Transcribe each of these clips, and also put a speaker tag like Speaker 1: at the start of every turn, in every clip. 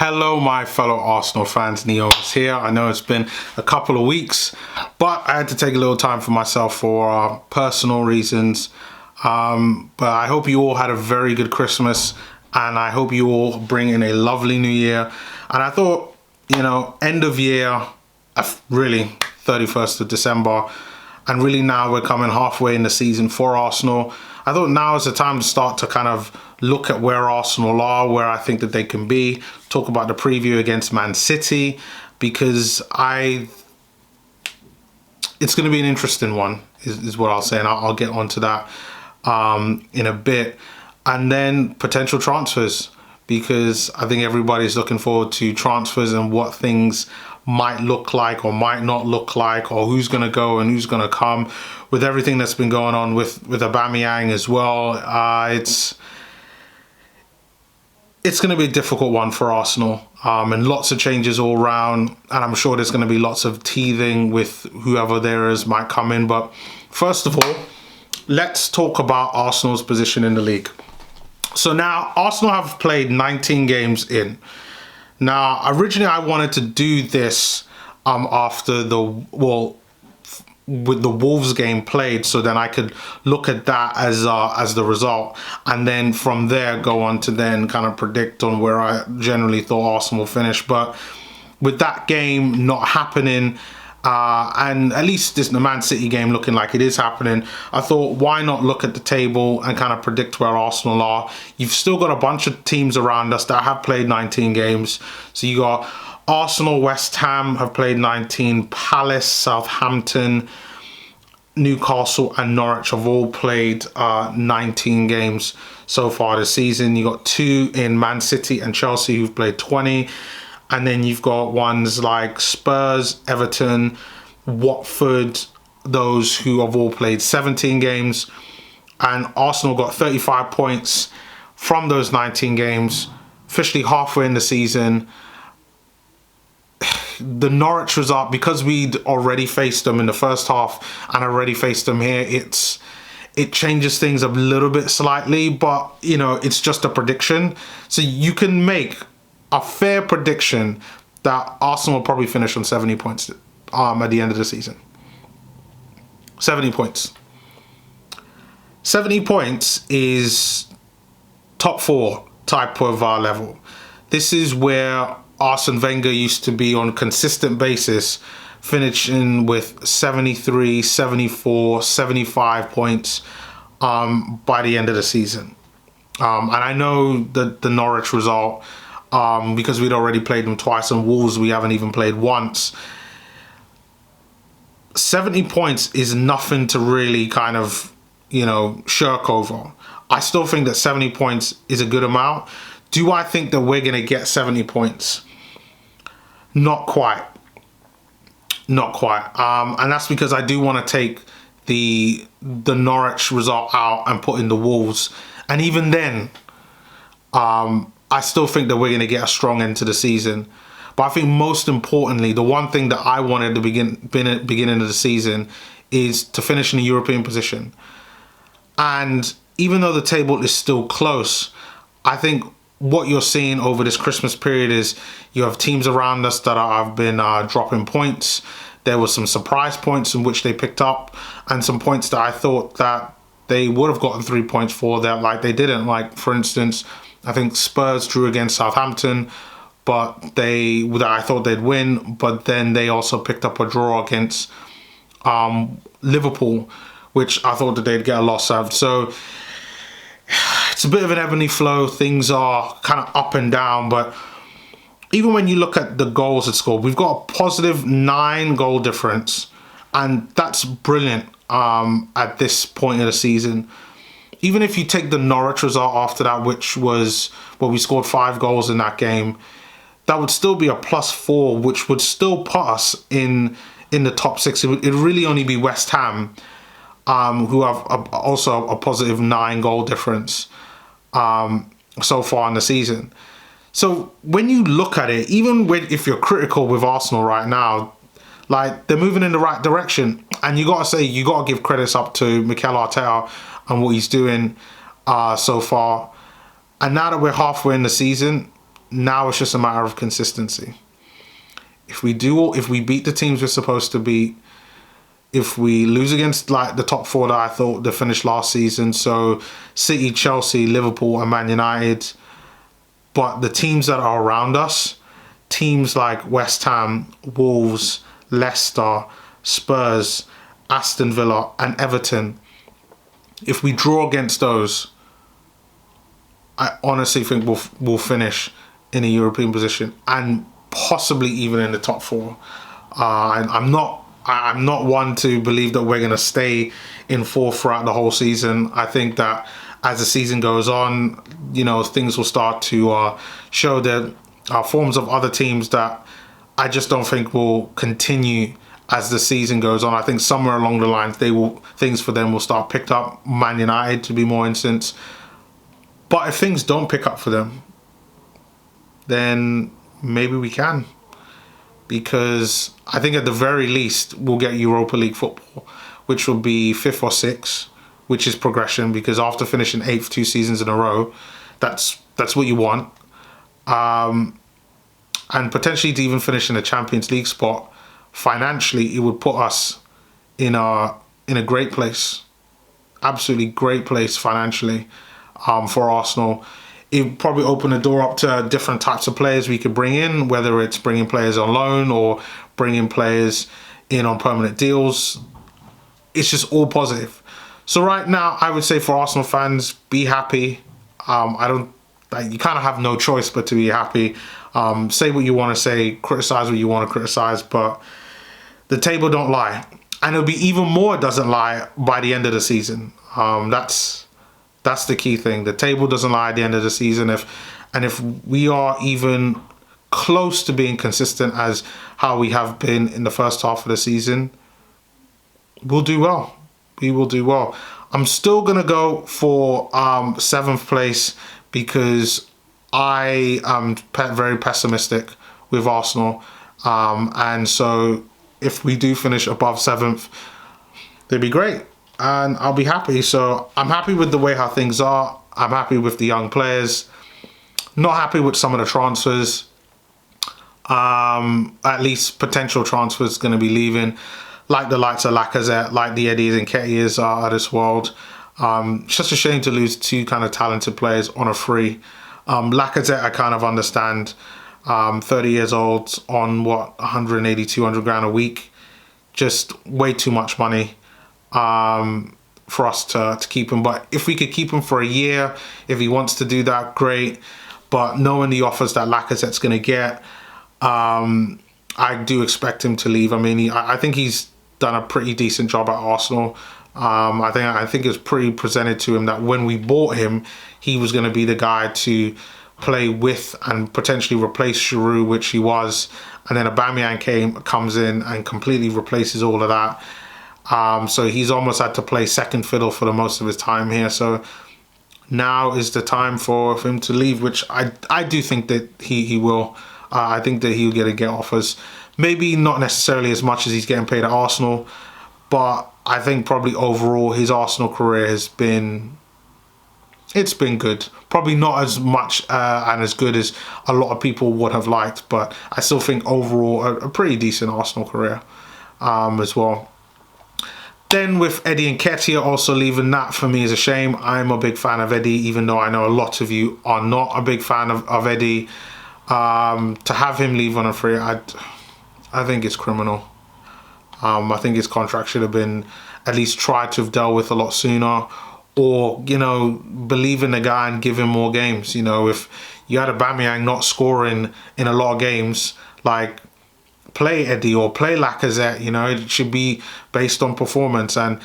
Speaker 1: Hello, my fellow Arsenal fans. Neomis here. I know it's been a couple of weeks, but I had to take a little time for myself for personal reasons. But I hope you all had a very good Christmas, and I hope you all bring in a lovely New Year. And I thought, end of year, really 31st of December, and really now we're coming halfway in the season for Arsenal. I thought now is the time to start to kind of look at where Arsenal are, where I think that they can be, talk about the preview against Man City, because it's going to be an interesting one, is what I'll say, and I'll get onto that in a bit. And then potential transfers, because I think everybody's looking forward to transfers and what things might look like or might not look like, or who's going to go and who's going to come. With everything that's been going on with Aubameyang as well, it's going to be a difficult one for Arsenal, and lots of changes all round, and I'm sure there's going to be lots of teething with whoever there is might come in. But first of all, let's talk about Arsenal's position in the league. So now Arsenal have played 19 games in. Now, originally I wanted to do this after with the Wolves game played, so then I could look at that as the result, and then from there go on to then kind of predict on where I generally thought Arsenal will finish. But with that game not happening, and at least the Man City game looking like it is happening, I thought, why not look at the table and kind of predict where Arsenal are? You've still got a bunch of teams around us that have played 19 games. So you got Arsenal, West Ham have played 19, Palace, Southampton, Newcastle and Norwich have all played 19 games so far this season. You got 2 in Man City and Chelsea who've played 20. And then you've got ones like Spurs, Everton, Watford, those who have all played 17 games. And Arsenal got 35 points from those 19 games, officially halfway in the season. The Norwich result, because we'd already faced them in the first half and already faced them here, it changes things a little bit slightly, but it's just a prediction. So you can make a fair prediction that Arsenal will probably finish on 70 points at the end of the season. 70 points. 70 points is top 4 type of level. This is where Arsene Wenger used to be on a consistent basis, finishing with 73, 74, 75 points by the end of the season. And I know that the Norwich result, because we'd already played them twice, and Wolves we haven't even played once. 70 points is nothing to really kind of, shirk over. I still think that 70 points is a good amount. Do I think that we're going to get 70 points? Not quite. Not quite. And that's because I do want to take the Norwich result out and put in the Wolves. And even then, I still think that we're going to get a strong end to the season. But I think most importantly, the one thing that I wanted at the beginning of the season is to finish in a European position. And even though the table is still close, I think what you're seeing over this Christmas period is you have teams around us that have been dropping points. There were some surprise points in which they picked up, and some points that I thought that they would have gotten 3 points for that, like they didn't. Like, for instance, I think Spurs drew against Southampton, but I thought they'd win, but then they also picked up a draw against Liverpool, which I thought that they'd get a loss of. So it's a bit of an ebb and flow. Things are kind of up and down, but even when you look at the goals it scored, we've got a positive 9 goal difference, and that's brilliant at this point in the season. Even if you take the Norwich result after that, which was we scored 5 goals in that game, that would still be a +4, which would still put us in the top 6. It'd really only be West Ham, who have also a positive 9 goal difference so far in the season. So when you look at it, even if you're critical with Arsenal right now, like, they're moving in the right direction, and you got to give credits up to Mikel Arteta and what he's doing so far. And now that we're halfway in the season, now it's just a matter of consistency. If we beat the teams we're supposed to beat, if we lose against like the top four that I thought they finished last season, so City, Chelsea, Liverpool and Man United, but the teams that are around us, teams like West Ham, Wolves, Leicester, Spurs, Aston Villa and Everton, if we draw against those, I honestly think we'll finish in a European position and possibly even in the top four. I'm not one to believe that we're going to stay in fourth throughout the whole season. I think that as the season goes on, things will start to show the forms of other teams that I just don't think will continue as the season goes on. I think somewhere along the lines, things for them will start picked up. Man United, to be more instance. But if things don't pick up for them, then maybe we can. Because I think at the very least, we'll get Europa League football, which will be 5th or 6th, which is progression. Because after finishing 8th 2 seasons in a row, that's what you want. And potentially to even finish in a Champions League spot, financially, it would put us in a great place. Absolutely great place financially for Arsenal. It would probably open the door up to different types of players we could bring in, whether it's bringing players on loan or bringing players in on permanent deals. It's just all positive. So right now, I would say for Arsenal fans, be happy. You kind of have no choice but to be happy. Say what you want to say, criticize what you want to criticize, but the table don't lie. And it'll be even more doesn't lie by the end of the season. That's the key thing. The table doesn't lie at the end of the season. If we are even close to being consistent as how we have been in the first half of the season, we'll do well. We will do well. I'm still going to go for 7th place because I am very pessimistic with Arsenal. And so if we do finish above 7th, they'd be great. And I'll be happy. So I'm happy with the way how things are. I'm happy with the young players. Not happy with some of the transfers. At least potential transfers going to be leaving. Like the likes of Lacazette, like the Eddies and Nketiahs are of this world. It's just a shame to lose 2 kind of talented players on a free. Lacazette, I kind of understand. 30 years old on 180, 200 grand a week. Just way too much money. For us to keep him. But if we could keep him for a year, if he wants to do that, great. But knowing the offers that Lacazette's going to get, I do expect him to leave. I mean, I think he's done a pretty decent job at Arsenal. I think it was pretty presented to him that when we bought him, he was going to be the guy to play with and potentially replace Giroud, which he was. And then Aubameyang comes in and completely replaces all of that. So he's almost had to play second fiddle for the most of his time here. So now is the time for him to leave, which I do think that he will. I think that he'll get offers. Maybe not necessarily as much as he's getting paid at Arsenal, but I think probably overall his Arsenal career has been... It's been good. Probably not as much and as good as a lot of people would have liked, but I still think overall a pretty decent Arsenal career as well. Then with Eddie and Nketiah also leaving, that for me is a shame. I'm a big fan of Eddie, even though I know a lot of you are not a big fan of Eddie. To have him leave on a free, I think it's criminal. I think his contract should have been at least tried to have dealt with a lot sooner. Or, believe in the guy and give him more games. If you had Aubameyang not scoring in a lot of games, like, play Eddie or play Lacazette. It should be based on performance, and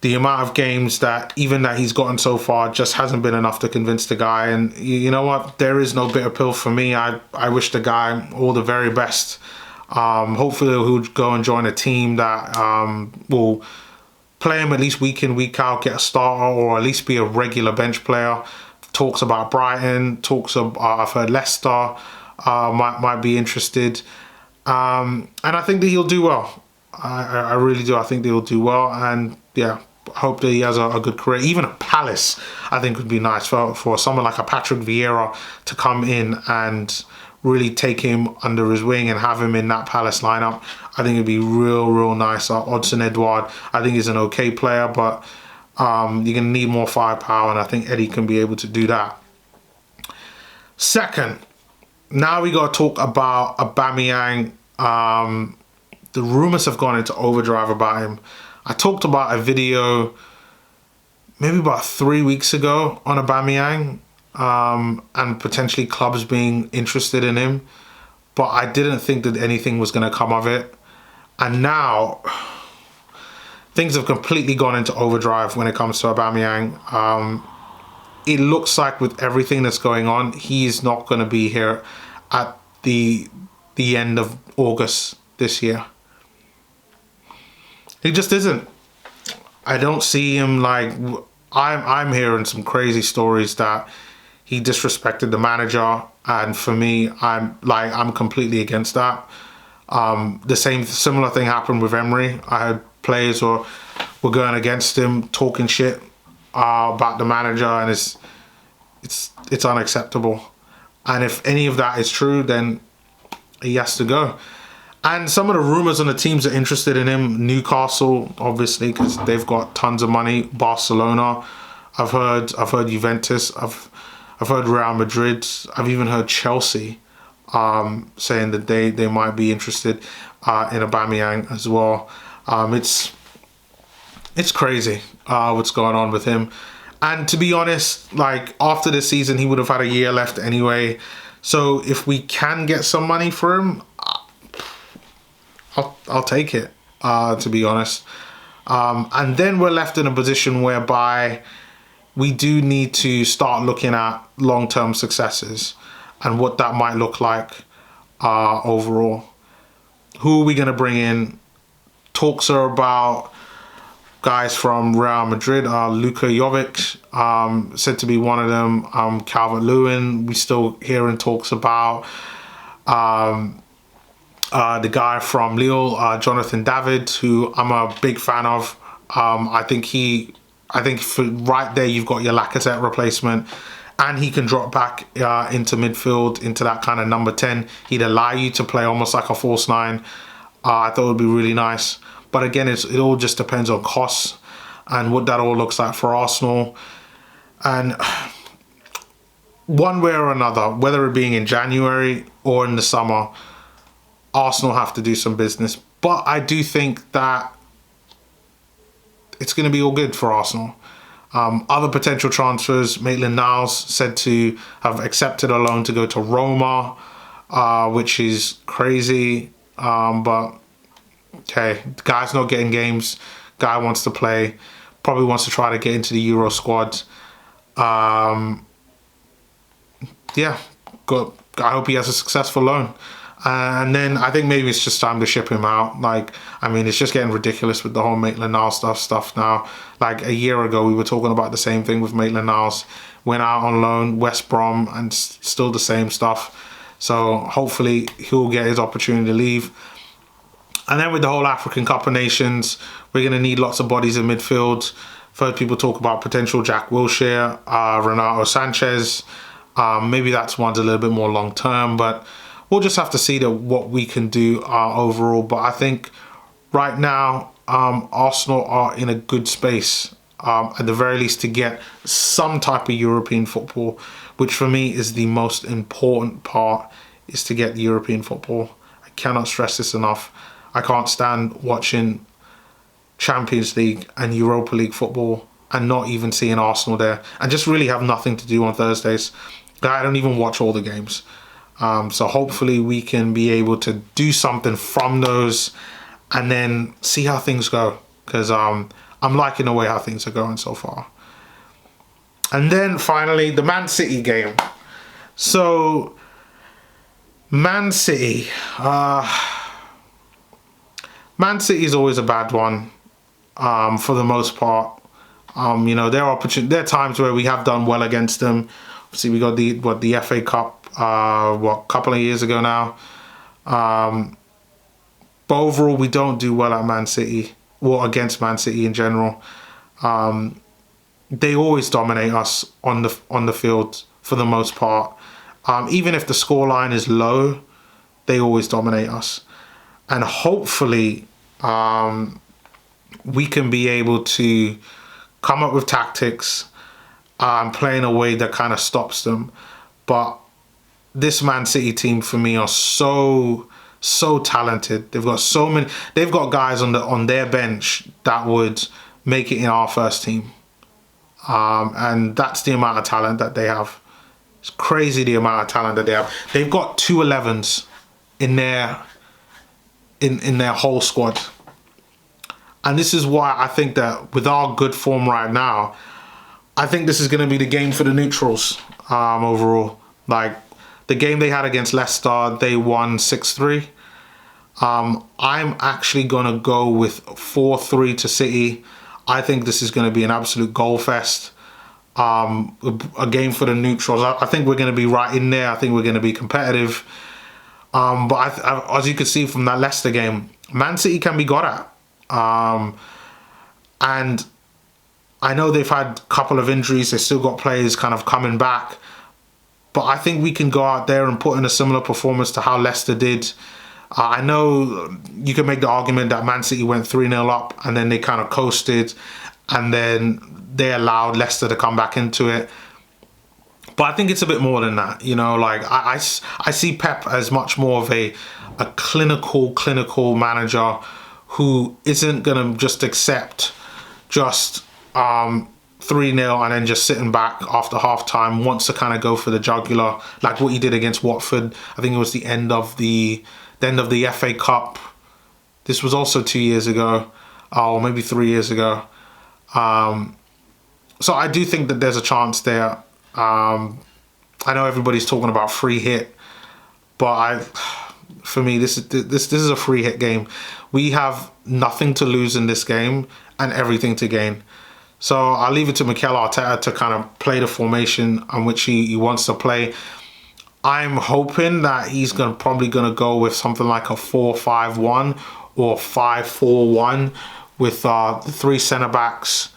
Speaker 1: the amount of games that he's gotten so far just hasn't been enough to convince the guy. And you know what? There is no bitter pill for me. I wish the guy all the very best. Hopefully he'll go and join a team that will play him at least week in, week out, get a starter, or at least be a regular bench player. Talks about Brighton, I've heard Leicester might be interested. And I think that he'll do well. I really do. I think that he'll do well. And yeah, hope that he has a good career. Even a Palace, I think, would be nice for someone like a Patrick Vieira to come in and really take him under his wing and have him in that Palace lineup. I think it'd be real nice. Odsonne Edouard, I think he's an okay player, but you're going to need more firepower, and I think Eddie can be able to do that. Second, now we got to talk about Aubameyang. The rumours have gone into overdrive about him. I talked about a video maybe about 3 weeks ago on Aubameyang and potentially clubs being interested in him, but I didn't think that anything was going to come of it. And now things have completely gone into overdrive when it comes to Aubameyang. It looks like with everything that's going on, he's not going to be here at the end of August this year. He just isn't. I don't see him. Like, I'm hearing some crazy stories that he disrespected the manager, and for me, I'm completely against that. The similar thing happened with Emery. I heard players were going against him, talking shit about the manager, and it's unacceptable. And if any of that is true, then he has to go. And some of the rumours on the teams that are interested in him, Newcastle, obviously, because they've got tons of money. Barcelona, I've heard Juventus, I've heard Real Madrid, I've even heard Chelsea saying that they might be interested in Aubameyang as well. It's crazy what's going on with him. And to be honest, like, after this season, he would have had a year left anyway. So if we can get some money for him, I'll take it, to be honest. And then we're left in a position whereby we do need to start looking at long-term successes and what that might look like overall. Who are we going to bring in? Talks are about guys from Real Madrid. Luka Jovic said to be one of them. Calvert-Lewin, we still hearing talks about. The guy from Lille, Jonathan David, who I'm a big fan of. I think for right there you've got your Lacazette replacement, and he can drop back into midfield, into that kind of number 10. He'd allow you to play almost like a false 9. I thought it would be really nice. But again, it all just depends on costs and what that all looks like for Arsenal. And one way or another, whether it being in January or in the summer, Arsenal have to do some business. But I do think that it's going to be all good for Arsenal. Other potential transfers, Maitland Niles said to have accepted a loan to go to Roma, which is crazy. But okay, the guy's not getting games. Guy wants to play. Probably wants to try to get into the Euro squad. Yeah, good. I hope he has a successful loan. And then I think maybe it's just time to ship him out. Like, I mean, it's just getting ridiculous with the whole Maitland-Niles stuff now. Like, a year ago, we were talking about the same thing with Maitland-Niles. Went out on loan, West Brom, and still the same stuff. So hopefully he'll get his opportunity to leave. And then with the whole African Cup of Nations, we're going to need lots of bodies in midfield. I've heard people talk about potential Jack Wilshere, Renato Sanchez. Maybe that's one's a little bit more long term, but we'll just have to see what we can do overall. But I think right now, Arsenal are in a good space, at the very least, to get some type of European football, which for me is the most important part, is to get the European football. I cannot stress this enough. I can't stand watching Champions League and Europa League football and not even seeing Arsenal there, and just really have nothing to do on Thursdays. I don't even watch all the games. So hopefully we can be able to do something from those and then see how things go, because I'm liking the way how things are going so far. And then finally, the Man City game. So Man City is always a bad one, for the most part. You know, there are times where we have done well against them. Obviously, we got the FA Cup, a couple of years ago now. But overall, we don't do well at Man City, or against Man City in general. They always dominate us on the field for the most part. Even if the scoreline is low, they always dominate us. And hopefully we can be able to come up with tactics and play in a way that kind of stops them. But this Man City team for me are so talented. They've got so many. They've got guys on their bench that would make it in our first team. And that's the amount of talent that they have. It's crazy the amount of talent that they have. They've got 2 11s in their whole squad. And this is why I think that with our good form right now, I think this is going to be the game for the neutrals overall. Like the game they had against Leicester, they won 6-3. I'm actually going to go with 4-3 to City. I think this is going to be an absolute goal fest. A game for the neutrals. I think we're going to be right in there. I think we're going to be competitive. But as you can see from that Leicester game, Man City can be got at. And I know they've had a couple of injuries. They've still got players kind of coming back. But I think we can go out there and put in a similar performance to how Leicester did. I know you can make the argument that Man City went 3-0 up and then they kind of coasted and then they allowed Leicester to come back into it. But I think it's a bit more than that. You know, like I see Pep as much more of a clinical manager who isn't going to just accept just 3-0 and then just sitting back after half-time, wants to kind of go for the jugular, like what he did against Watford. I think it was the end of the FA Cup. This was also 2 years ago, or maybe 3 years ago. So I do think that there's a chance there. I know everybody's talking about free hit, but for me, this is a free hit game. We have nothing to lose in this game and everything to gain. So I'll leave it to Mikel Arteta to kind of play the formation on which he wants to play. I'm hoping that he's probably going to go with something like a 4-5-1 or 5-4-1 with the 3 centre-backs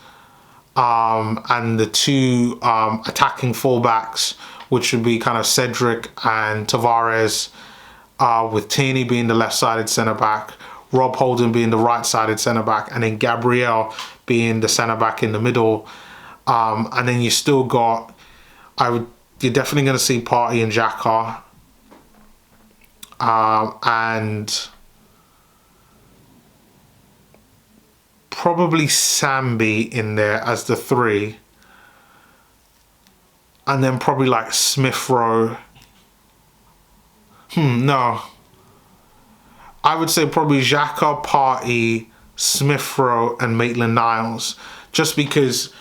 Speaker 1: and the 2 attacking full-backs, which would be kind of Cedric and Tavares, with Tierney being the left-sided centre-back, Rob Holding being the right-sided centre-back, and then Gabriel being the centre-back in the middle. And then you still got, you're definitely going to see Partey and Xhaka. And probably Sambi in there as the 3. And then probably like Smith Rowe. No. I would say probably Xhaka, Partey, Smith Rowe and Maitland Niles. Just because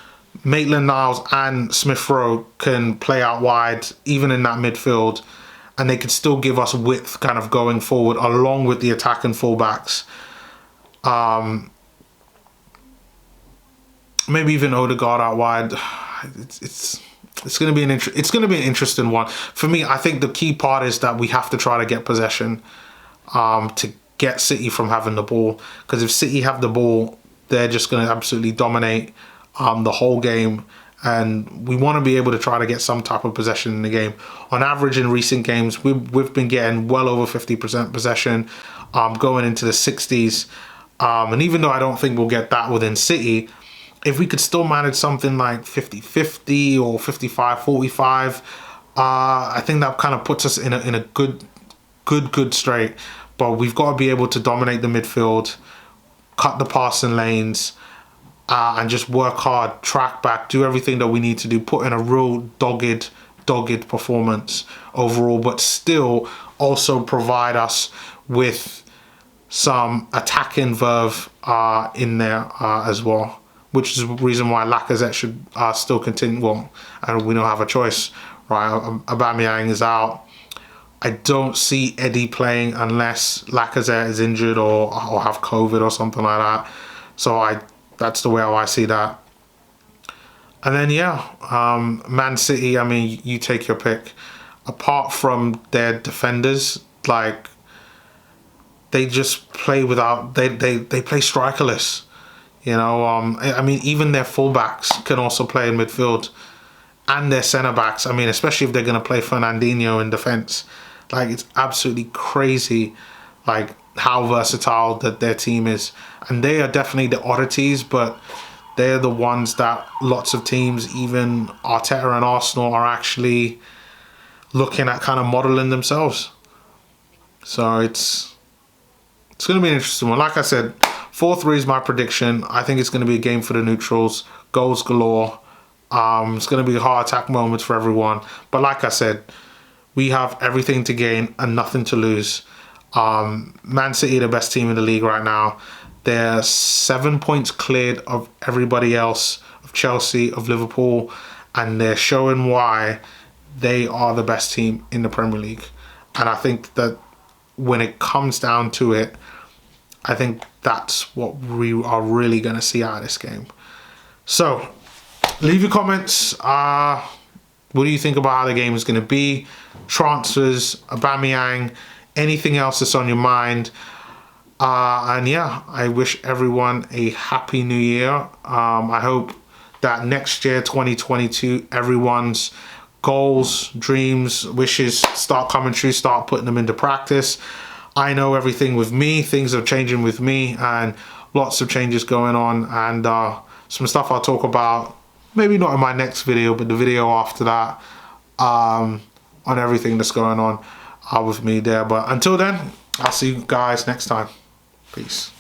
Speaker 1: Maitland Niles and Smith Rowe can play out wide, even in that midfield, and they could still give us width kind of going forward along with the attacking fullbacks. Maybe even Odegaard out wide. It's going to be an interesting one. For me, I think the key part is that we have to try to get possession to get City from having the ball. Because if City have the ball, they're just going to absolutely dominate the whole game. And we want to be able to try to get some type of possession in the game. On average in recent games, we've been getting well over 50% possession, going into the 60s. And even though I don't think we'll get that within City, if we could still manage something like 50-50 or 55-45, I think that kind of puts us in a good straight. But we've got to be able to dominate the midfield, cut the passing lanes, and just work hard, track back, do everything that we need to do, put in a real dogged performance overall, but still also provide us with some attacking verve in there as well. Which is the reason why Lacazette should still continue. Well, and we don't have a choice, right? Aubameyang is out. I don't see Eddie playing unless Lacazette is injured or have COVID or something like that. So that's the way how I see that. And then Man City. I mean, you take your pick. Apart from their defenders, they just play without. They play strikerless. You know, I mean, even their fullbacks can also play in midfield, and their centre backs. I mean, especially if they're going to play Fernandinho in defence. Like, it's absolutely crazy, like, how versatile that their team is. And they are definitely the oddities, but they're the ones that lots of teams, even Arteta and Arsenal, are actually looking at kind of modelling themselves. So it's going to be an interesting one. Like I said, 4-3 is my prediction. I think it's going to be a game for the neutrals. Goals galore. It's going to be heart attack moments for everyone. But like I said, we have everything to gain and nothing to lose. Man City are the best team in the league right now. They're 7 points cleared of everybody else, of Chelsea, of Liverpool, and they're showing why they are the best team in the Premier League. And I think that when it comes down to it, I think that's what we are really going to see out of this game. So, leave your comments. What do you think about how the game is going to be? Transfers, Aubameyang, anything else that's on your mind? And yeah, I wish everyone a happy new year. I hope that next year, 2022, everyone's goals, dreams, wishes start coming true, start putting them into practice. I know everything with me, things are changing with me, and lots of changes going on, and some stuff I'll talk about, maybe not in my next video, but the video after that, on everything that's going on with me there. But until then, I'll see you guys next time. Peace.